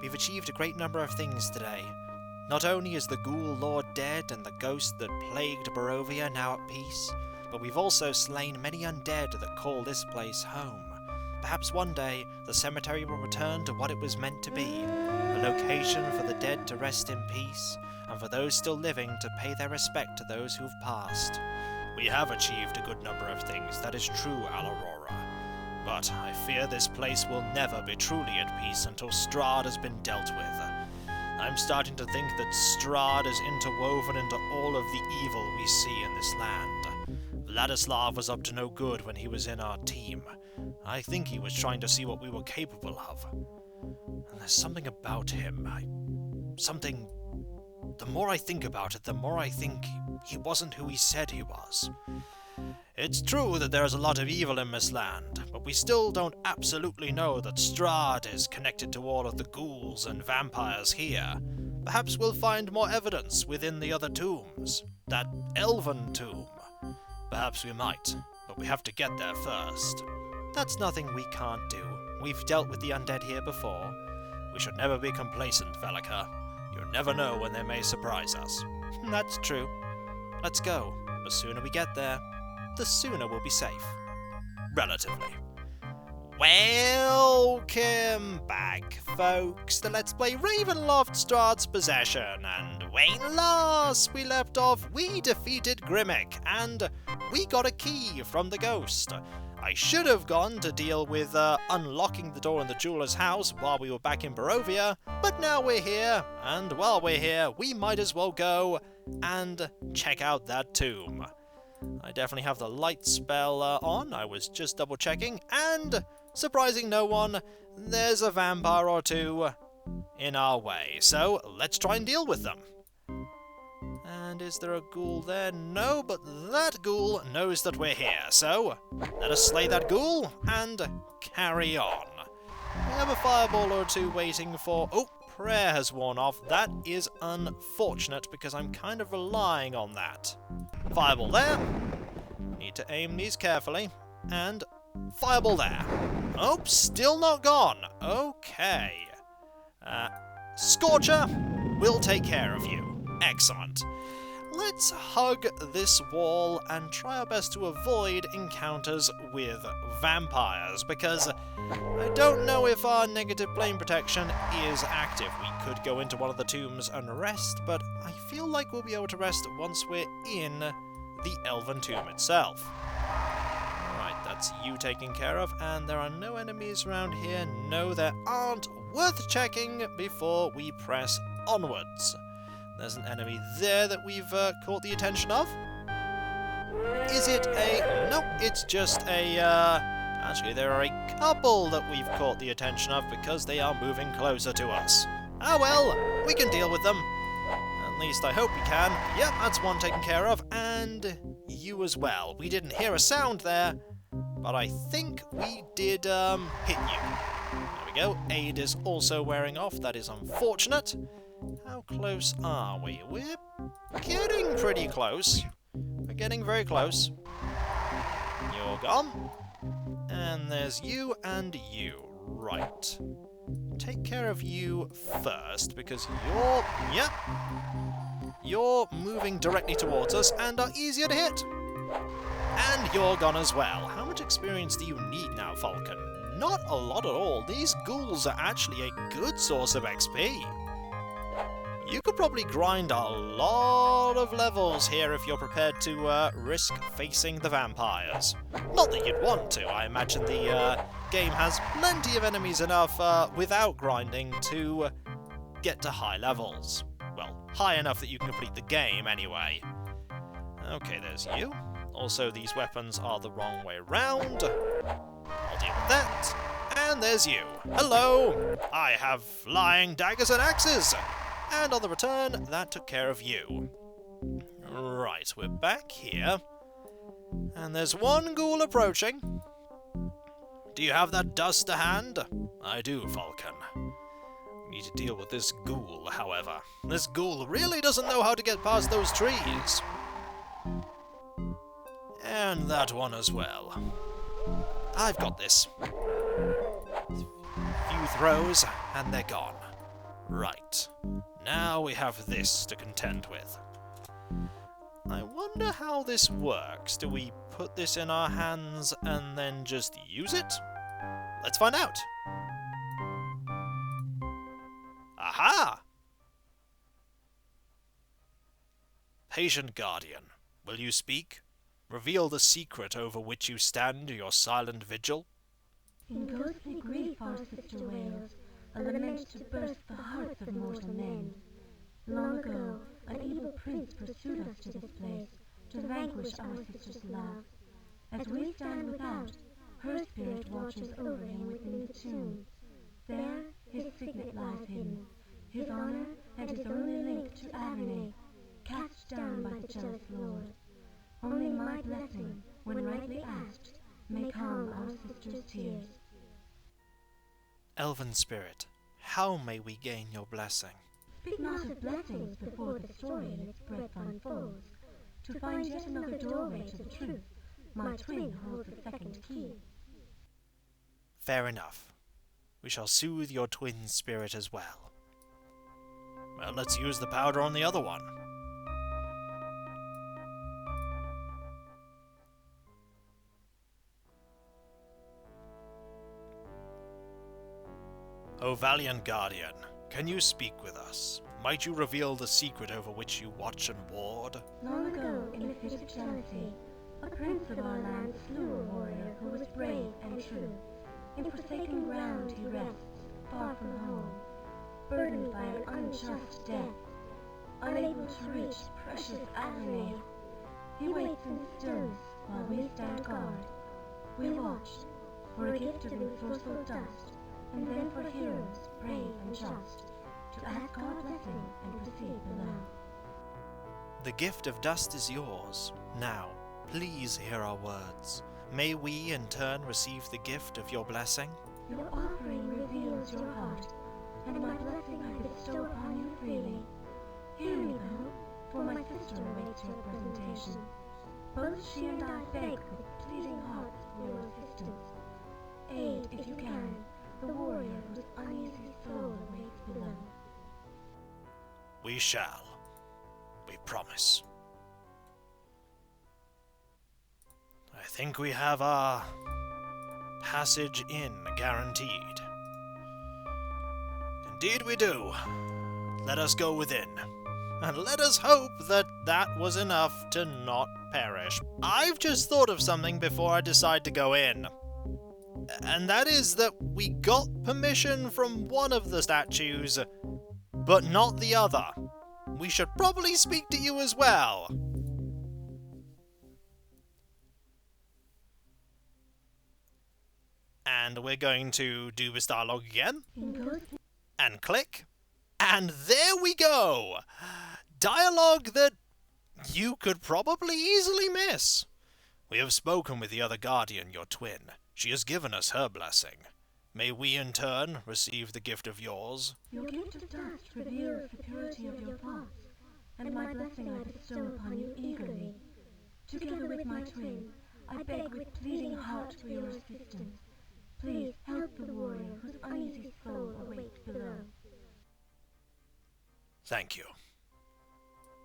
we've achieved a great number of things today. Not only is the Ghoul Lord dead and the ghost that plagued Barovia now at peace, but we've also slain many undead that call this place home. Perhaps one day the cemetery will return to what it was meant to be, a location for the dead to rest in peace, and for those still living to pay their respect to those who've passed. We have achieved a good number of things, that is true, Aurora. But I fear this place will never be truly at peace until Strahd has been dealt with. I'm starting to think that Strahd is interwoven into all of the evil we see in this land. Vladislav was up to no good when he was in our team. I think he was trying to see what we were capable of. And there's something about him. The more I think about it, the more I think he wasn't who he said he was. It's true that there is a lot of evil in this land, but we still don't absolutely know that Strahd is connected to all of the ghouls and vampires here. Perhaps we'll find more evidence within the other tombs. That Elven tomb. Perhaps we might, but we have to get there first. That's nothing we can't do. We've dealt with the undead here before. We should never be complacent, Velika. You never know when they may surprise us. That's true. Let's go. The sooner we get there, the sooner we'll be safe. Relatively. Welcome back, folks, to Let's Play Ravenloft Strahd's Possession, and when last we left off, we defeated Grymig, and we got a key from the ghost. I should have gone to deal with unlocking the door in the jeweller's house while we were back in Barovia, but now we're here, and while we're here, we might as well go and check out that tomb. I definitely have the light spell on, I was just double checking, and surprising no one, there's a vampire or two in our way, so let's try and deal with them. And is there a ghoul there? No, but that ghoul knows that we're here, so let us slay that ghoul and carry on. We have a fireball or two waiting for... Oh, prayer has worn off. That is unfortunate because I'm kind of relying on that. Fireball there. Need to aim these carefully. And fireball there. Oh, still not gone. Okay. Scorcher will take care of you. Excellent. Let's hug this wall and try our best to avoid encounters with vampires, because I don't know if our negative plane protection is active. We could go into one of the tombs and rest, but I feel like we'll be able to rest once we're in the Elven tomb itself. Right, that's you taken care of, and there are no enemies around here. No, there aren't. Worth checking before we press onwards. There's an enemy there that we've caught the attention of. Is it a... Nope, it's just a... Actually, there are a couple that we've caught the attention of because they are moving closer to us. Ah well, we can deal with them. At least I hope we can. Yep, that's one taken care of. And you as well. We didn't hear a sound there, but I think we did hit you. There we go. Aid is also wearing off. That is unfortunate. How close are we? We're getting pretty close. We're getting very close. You're gone. And there's you and you. Right. Take care of you first, because you're... Yep. You're moving directly towards us and are easier to hit. And you're gone as well. How much experience do you need now, Falcon? Not a lot at all. These ghouls are actually a good source of XP. You could probably grind a lot of levels here if you're prepared to risk facing the vampires. Not that you'd want to. I imagine the game has plenty of enemies enough without grinding to get to high levels. Well, high enough that you can complete the game anyway. Okay, there's you. Also, these weapons are the wrong way round. I'll deal with that. And there's you. Hello! I have flying daggers and axes! And on the return, that took care of you. Right, we're back here. And there's one ghoul approaching. Do you have that dust to hand? I do, Falcon. We need to deal with this ghoul, however. This ghoul really doesn't know how to get past those trees. And that one as well. I've got this. Few throws, and they're gone. Right. Now we have this to contend with. I wonder how this works. Do we put this in our hands and then just use it? Let's find out. Aha! Patient Guardian, will you speak? Reveal the secret over which you stand your silent vigil? In ghostly grief our sister wails, a lament to burst the hearts of mortal men. Long ago, an evil prince pursued us to this place, to vanquish our sister's love. As we stand without, her spirit watches over him within the tomb. There, his signet lies hidden, his honor and his only link to Avernay, cast down by the jealous lord. Only my blessing, when rightly asked, may calm our sister's tears. Elven spirit, how may we gain your blessing? Speak not of blessings before the story in its breadth unfolds. To find yet another doorway to the truth, my twin holds a second key. Fair enough. We shall soothe your twin spirit as well. Well, let's use the powder on the other one. O valiant guardian, can you speak with us? Might you reveal the secret over which you watch and ward? Long ago, in a fit of jealousy, a prince of our land slew a warrior who was brave and true. In forsaken ground he rests, far from home, burdened by an unjust death, unable to reach precious Avernay. He waits in stillness while we stand guard. We watch for a gift of enforceful dust, and then for heroes brave and just, to ask our blessing and proceed below. The gift of dust is yours. Now, please hear our words. May we in turn receive the gift of your blessing? Your offering reveals your heart, and my blessing I bestow upon you freely. Hear me, though, for my sister awaits your presentation. Both she and I beg with pleading hearts for your assistance. Aid, if you can, the warrior whose uneasy soul awaits below. We shall. We promise. I think we have our passage in guaranteed. Indeed we do. Let us go within, and let us hope that that was enough to not perish. I've just thought of something before I decide to go in. And that is that we got permission from one of the statues, but not the other. We should probably speak to you as well. And we're going to do this dialogue again. And click. And there we go! Dialogue that you could probably easily miss. We have spoken with the other guardian, your twin. She has given us her blessing. May we, in turn, receive the gift of yours? Your gift of dust reveals the purity of your thoughts, and my blessing I bestow upon you eagerly. Together with my twin, I beg with pleading heart for your assistance. Please help the warrior whose uneasy soul awaits below. Thank you.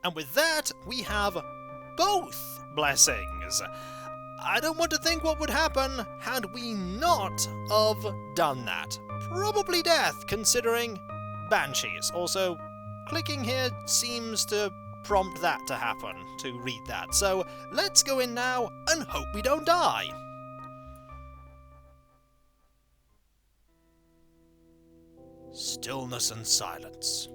And with that, we have both blessings. I don't want to think what would happen had we not have done that. Probably death, considering banshees. Also, clicking here seems to prompt that to happen, to read that. So, let's go in now and hope we don't die. Stillness and silence.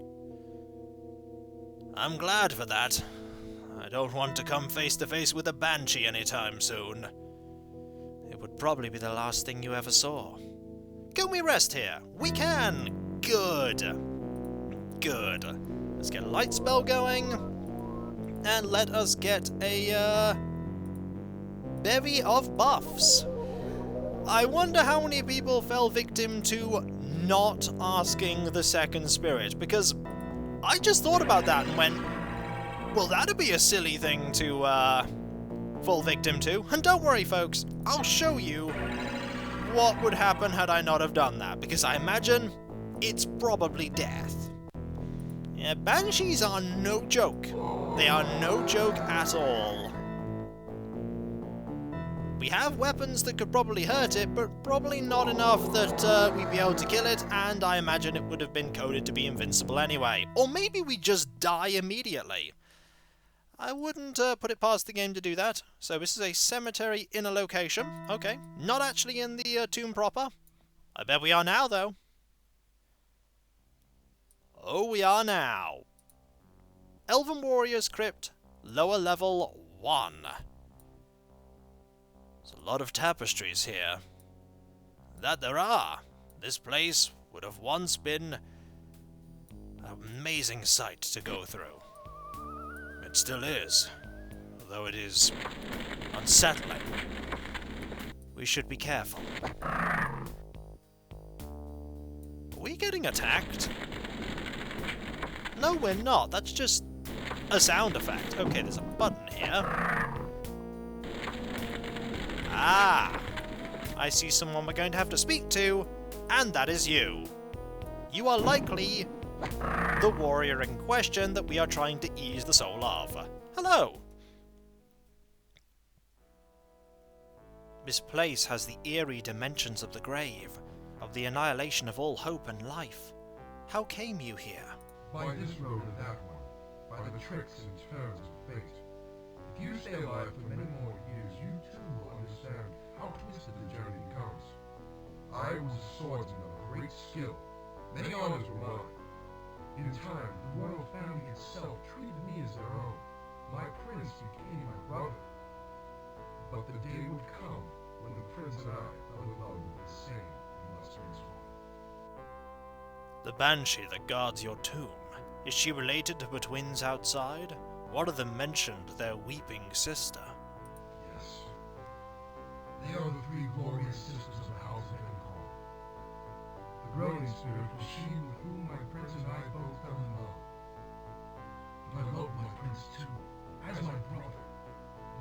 I'm glad for that. I don't want to come face to face with a banshee anytime soon. It would probably be the last thing you ever saw. Can we rest here? We can! Good. Good. Let's get a light spell going. And let us get a, bevy of buffs. I wonder how many people fell victim to not asking the second spirit, because I just thought about that and went, well, that'd be a silly thing to fall victim to. And don't worry, folks, I'll show you what would happen had I not have done that, because I imagine it's probably death. Yeah, banshees are no joke. They are no joke at all. We have weapons that could probably hurt it, but probably not enough that we'd be able to kill it, and I imagine it would have been coded to be invincible anyway. Or maybe we just die immediately. I wouldn't put it past the game to do that. So this is a cemetery in a location. Okay, not actually in the tomb proper. I bet we are now, though. Oh, we are now. Elven Warrior's Crypt, lower level 1. There's a lot of tapestries here. That there are. This place would have once been an amazing sight to go through. It still is, although it is unsettling. We should be careful. Are we getting attacked? No, we're not. That's just a sound effect. Okay, there's a button here. Ah! I see someone we're going to have to speak to, and that is you. You are likely the warrior in question that we are trying to ease the soul of. Hello! This place has the eerie dimensions of the grave, of the annihilation of all hope and life. How came you here? By this road and that one, by the tricks and turns of fate. If you stay alive for many more years, you too will understand how twisted the journey becomes. I was a swordsman of great skill. Many honors were mine. In time, the royal family itself treated me as their own. My prince became my brother. But the day would come when the prince and I fell in love with the same illustrious woman. The banshee that guards your tomb. Is she related to the twins outside? One of them mentioned their weeping sister. Yes. They are the three glorious sisters of the House of Encor. The groaning spirit was she with whom my prince and I both fell in love. I loved my prince too, as my brother,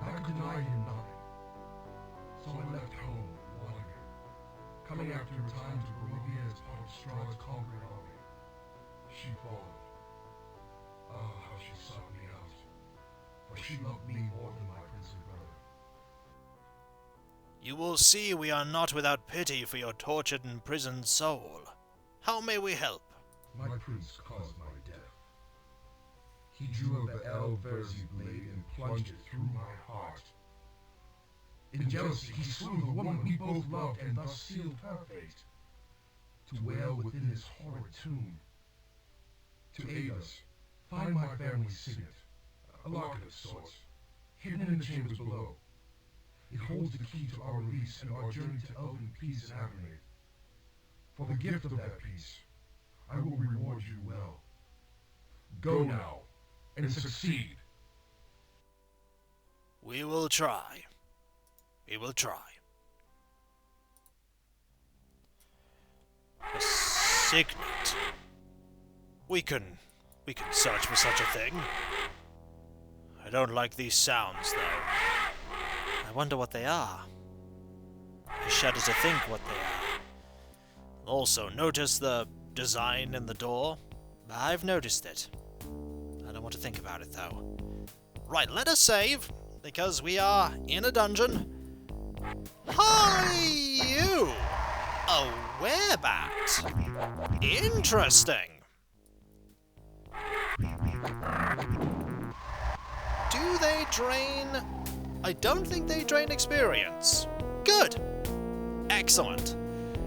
and I could deny him nothing. So I left home and wandered, coming after a time to Grymig as part of Strahd's conquering army. She followed. Oh, how she sought me out, for she loved me more than my princely brother. You will see we are not without pity for your tortured and imprisoned soul. How may we help? My prince caused my death. He drew out the Elverzi blade and plunged it through my heart. In jealousy, he slew the woman we both loved and thus sealed her fate. To wail within his horrid tomb. To aid us, find my family's signet, a locket of sorts, hidden in the chambers below. It holds the key to our release and our journey to Elven peace and agony. For the gift of that peace, I will reward you well. Go now, and succeed. We will try. We will try. A signet. We can search for such a thing. I don't like these sounds, though. I wonder what they are. I shudder to think what they are. Also, notice the design in the door. I've noticed it. I don't want to think about it, though. Right, let us save, because we are in a dungeon. Hi, you! A werebat. Interesting. Do they drain... I don't think they drain experience. Good. Excellent.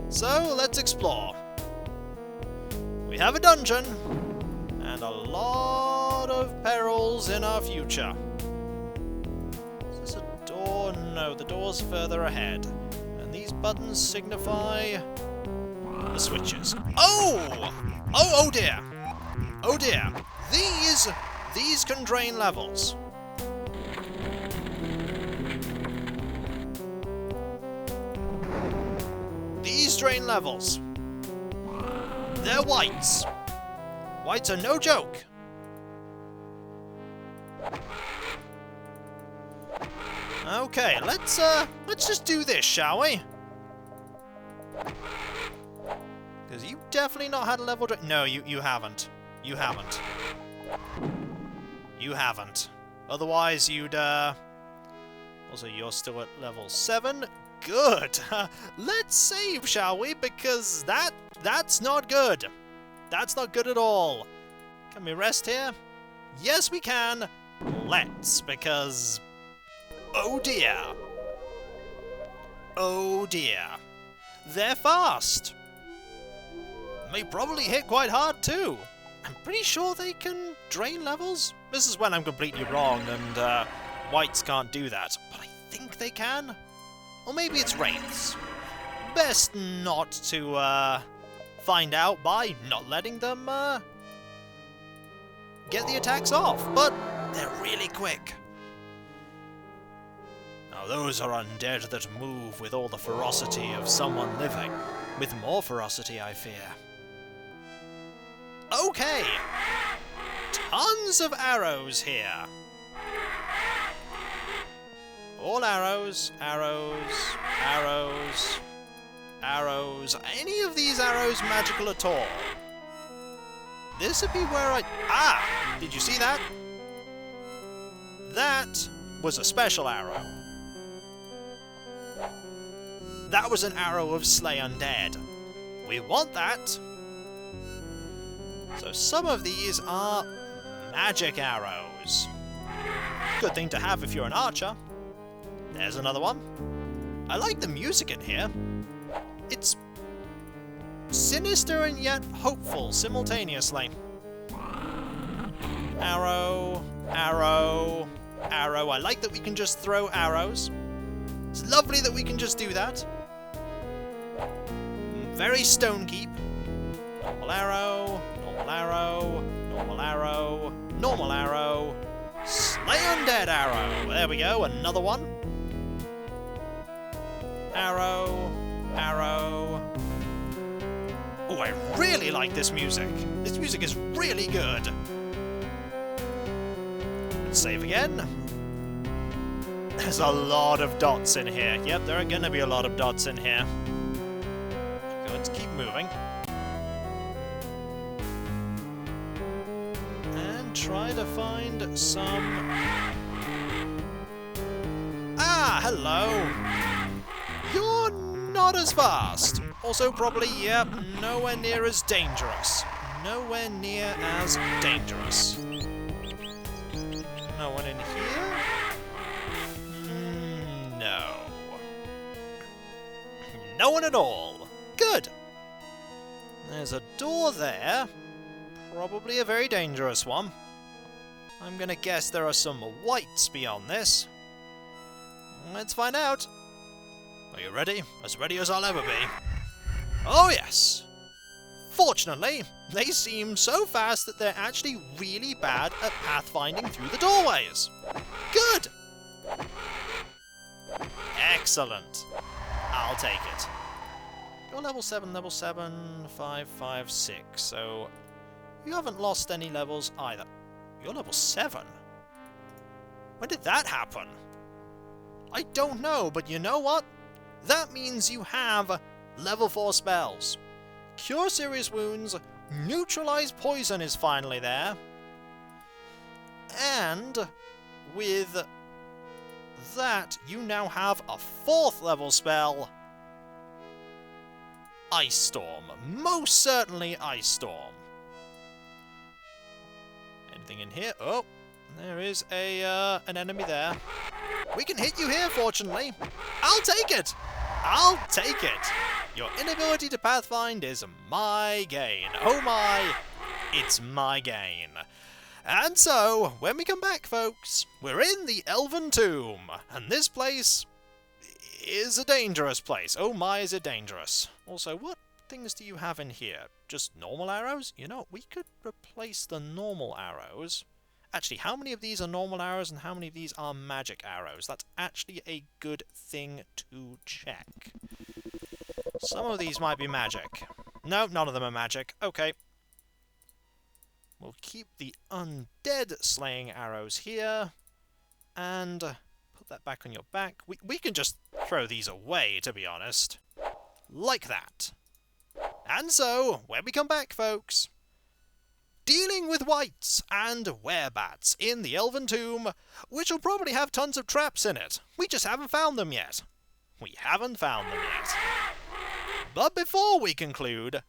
So, let's explore. We have a dungeon, and a lot of perils in our future. Is this a door? No, the door's further ahead. And these buttons signify... the switches. Oh! Oh dear! Oh dear! These can drain levels. These drain levels. They're whites. Whites are no joke. Okay, let's just do this, shall we? Because you definitely not had a level drain. No, you haven't. You haven't. You haven't. Otherwise, you'd, Also, you're still at level 7. Good! Let's save, shall we? Because that's not good. That's not good at all. Can we rest here? Yes, we can. Let's, because... Oh dear. Oh dear. They're fast. They probably hit quite hard too. I'm pretty sure they can drain levels. This is when I'm completely wrong and whites can't do that. But I think they can. Or maybe it's wraiths. Best not to find out by not letting them get the attacks off. But they're really quick. Now those are undead that move with all the ferocity of someone living. With more ferocity, I fear. Okay! Tons of arrows here. All arrows, arrows, arrows, arrows. Any of these arrows magical at all? This would be where I... Ah! Did you see that? That was a special arrow. That was an arrow of Slay Undead. We want that. So some of these are magic arrows. Good thing to have if you're an archer. There's another one. I like the music in here. It's sinister and yet hopeful simultaneously. Arrow, arrow, arrow. I like that we can just throw arrows. It's lovely that we can just do that. Very stone keep. Normal arrow, normal arrow, normal arrow, normal arrow. Slay Undead arrow. There we go, another one. Arrow, arrow. Oh, I really like this music. This music is really good. Let's save again. There's a lot of dots in here. Yep, there are going to be a lot of dots in here. Okay, let's keep moving. And try to find some... Ah, hello! You're not as fast. Also probably, yep, nowhere near as dangerous. Nowhere near as dangerous. No one in here? No. No one at all. Good. There's a door there. Probably a very dangerous one. I'm gonna guess there are some whites beyond this. Let's find out. Are you ready? As ready as I'll ever be. Oh yes! Fortunately, they seem so fast that they're actually really bad at pathfinding through the doorways. Good! Excellent. I'll take it. You're level 7, 5, 5, 6, so you haven't lost any levels either. You're level 7? When did that happen? I don't know, but you know what? That means you have level 4 spells. Cure serious wounds, neutralize poison is finally there. And with that, you now have a 4th level spell. Ice Storm. Most certainly Ice Storm. Anything in here? Oh, there is an enemy there. We can hit you here, fortunately. I'll take it! I'll take it! Your inability to pathfind is my gain. Oh my, it's my gain. And so, when we come back, folks, we're in the Elven Tomb. And this place is a dangerous place. Oh my, is it dangerous. Also, what things do you have in here? Just normal arrows? You know, we could replace the normal arrows. Actually, how many of these are normal arrows and how many of these are magic arrows? That's actually a good thing to check. Some of these might be magic. No, none of them are magic. Okay. We'll keep the undead slaying arrows here. And put that back on your back. We can just throw these away, to be honest. Like that. And so, when we come back, folks, dealing dealing with wights and werebats in the Elven tomb, which will probably have tons of traps in it. We just haven't found them yet. But before we conclude,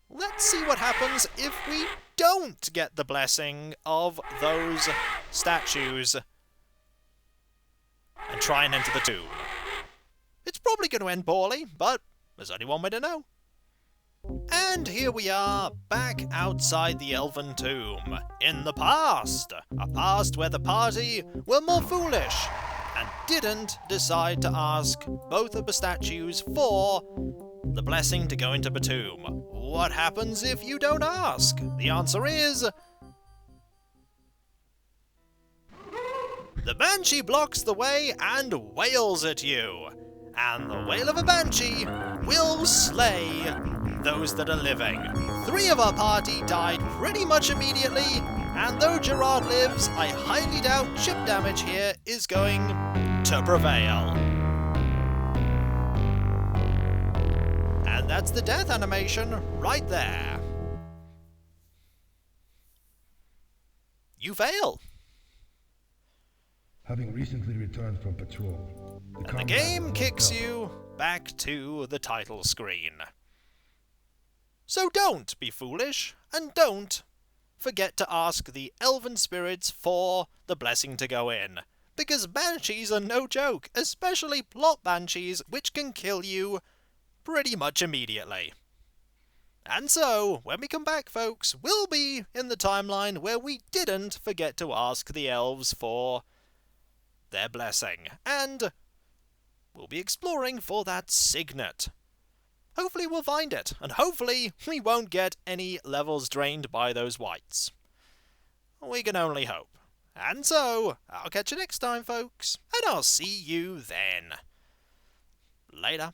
let's see what happens if we don't get the blessing of those statues and try and enter the tomb. It's probably going to end poorly, but there's only one way to know. And here we are, back outside the Elven tomb, in the past. A past where the party were more foolish and didn't decide to ask both of the statues for the blessing to go into the tomb. What happens if you don't ask? The answer is... the Banshee blocks the way and wails at you. And the wail of a Banshee will slay those that are living. 3 of our party died pretty much immediately, and though Gerard lives, I highly doubt chip damage here is going to prevail. And that's the death animation right there. You fail. Having recently returned from patrol, And the game kicks you back to the title screen. So don't be foolish, and don't forget to ask the Elven spirits for the blessing to go in. Because Banshees are no joke, especially plot Banshees, which can kill you pretty much immediately. And so, when we come back, folks, we'll be in the timeline where we didn't forget to ask the elves for their blessing, and we'll be exploring for that signet. Hopefully we'll find it, and hopefully we won't get any levels drained by those wights. We can only hope. And so, I'll catch you next time, folks, and I'll see you then. Later.